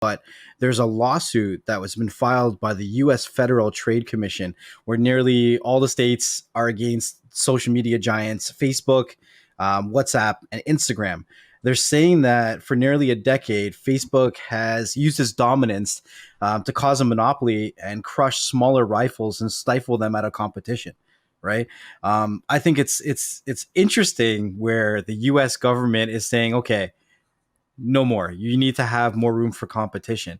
but there's a lawsuit that was been filed by the U.S. Federal Trade Commission, where nearly all the states are against social media giants Facebook, WhatsApp, and Instagram. They're saying that for nearly a decade, Facebook has used its dominance to cause a monopoly and crush smaller rivals and stifle them out of competition. Right. I think it's interesting where the U.S. government is saying, okay, no more. You need to have more room for competition.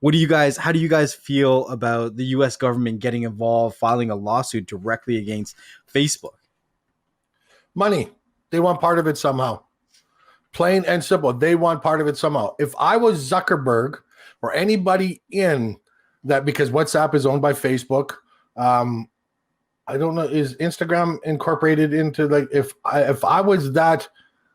How do you guys feel about the US government getting involved, filing a lawsuit directly against Facebook? Money. They want part of it somehow. Plain and simple. They want part of it somehow. If I was Zuckerberg or anybody in that, because WhatsApp is owned by Facebook, I don't know, is Instagram incorporated into, like, if I was that,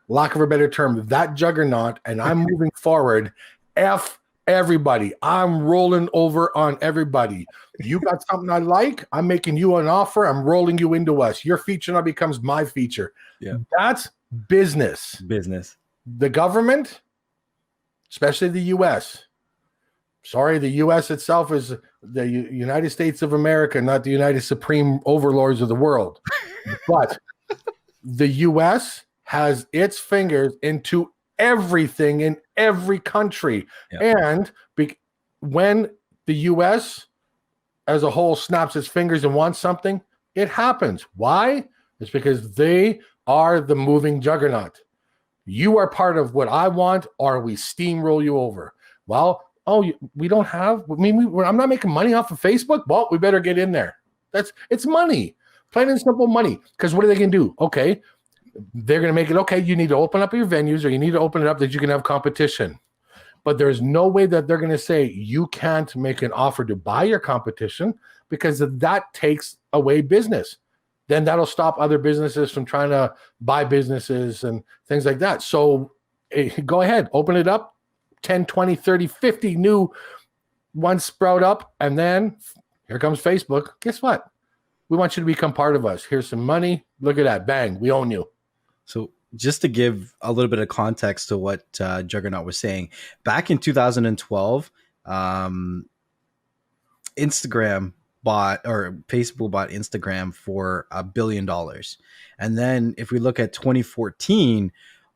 lack of a better term, that juggernaut, and I'm moving forward, F everybody. I'm rolling over on everybody. You got something I like, I'm making you an offer, I'm rolling you into us. Your feature now becomes my feature. Yeah. That's business. Business. The government, especially the US. Sorry, the US itself is the United States of America, not the United Supreme Overlords of the world. But the US has its fingers into everything in every country. Yeah. And when the US as a whole snaps its fingers and wants something, it happens. Why? It's because they are the moving juggernaut. You are part of what I want, or we steamroll you over. Well, we don't have, I'm not making money off of Facebook. Well, we better get in there. It's money, plain and simple money. Because what are they going to do? Okay, they're going to make it, okay, you need to open up your venues, or you need to open it up that you can have competition. But there's no way that they're going to say you can't make an offer to buy your competition, because that takes away business. Then that'll stop other businesses from trying to buy businesses and things like that. So go ahead, open it up. 10, 20, 30, 50 new ones sprout up. And then here comes Facebook. Guess what? We want you to become part of us. Here's some money. Look at that. Bang. We own you. So just to give a little bit of context to what Juggernaut was saying, back in 2012, Facebook bought Instagram for $1 billion. And then if we look at 2014,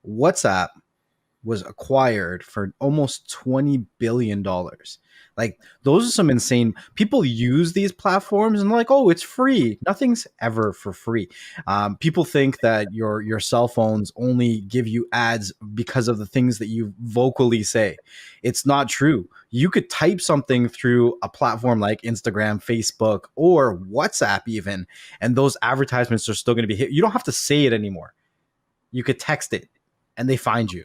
WhatsApp was acquired for almost $20 billion. Like, those are some insane. People use these platforms and like, oh, it's free. Nothing's ever for free. People think that your cell phones only give you ads because of the things that you vocally say. It's not true. You could type something through a platform like Instagram, Facebook, or WhatsApp even, and those advertisements are still going to be hit. You don't have to say it anymore. You could text it and they find you.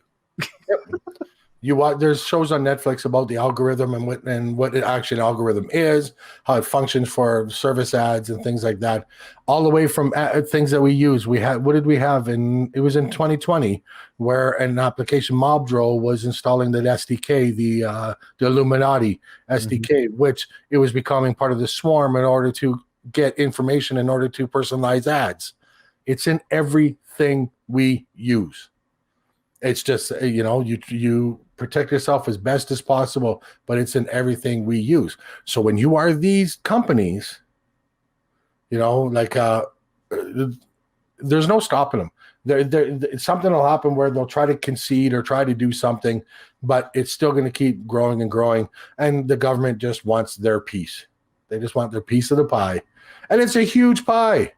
There's shows on Netflix about the algorithm and what an actual algorithm is, how it functions for service ads and things like that, all the way from things that we use. What did we have it was in 2020, where an application Mobdro was installing that SDK, the Illuminati SDK, which it was becoming part of the swarm in order to get information, in order to personalize ads. It's in everything we use. It's just, you protect yourself as best as possible, but it's in everything we use. So when you are these companies, there's no stopping them. Something will happen where they'll try to concede or try to do something, but it's still going to keep growing and growing. And the government just wants their piece. They just want their piece of the pie. And it's a huge pie.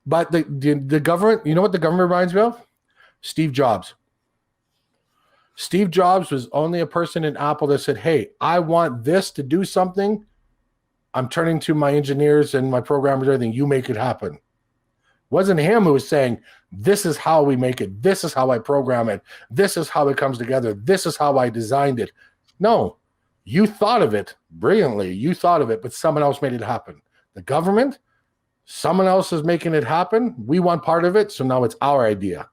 But the government, you know what the government reminds me of? Steve Jobs. Steve Jobs was only a person in Apple that said, hey, I want this to do something. I'm turning to my engineers and my programmers and everything. You make it happen. It wasn't him who was saying, this is how we make it. This is how I program it. This is how it comes together. This is how I designed it. No, you thought of it brilliantly. You thought of it, but someone else made it happen. The government, someone else is making it happen. We want part of it, so now it's our idea.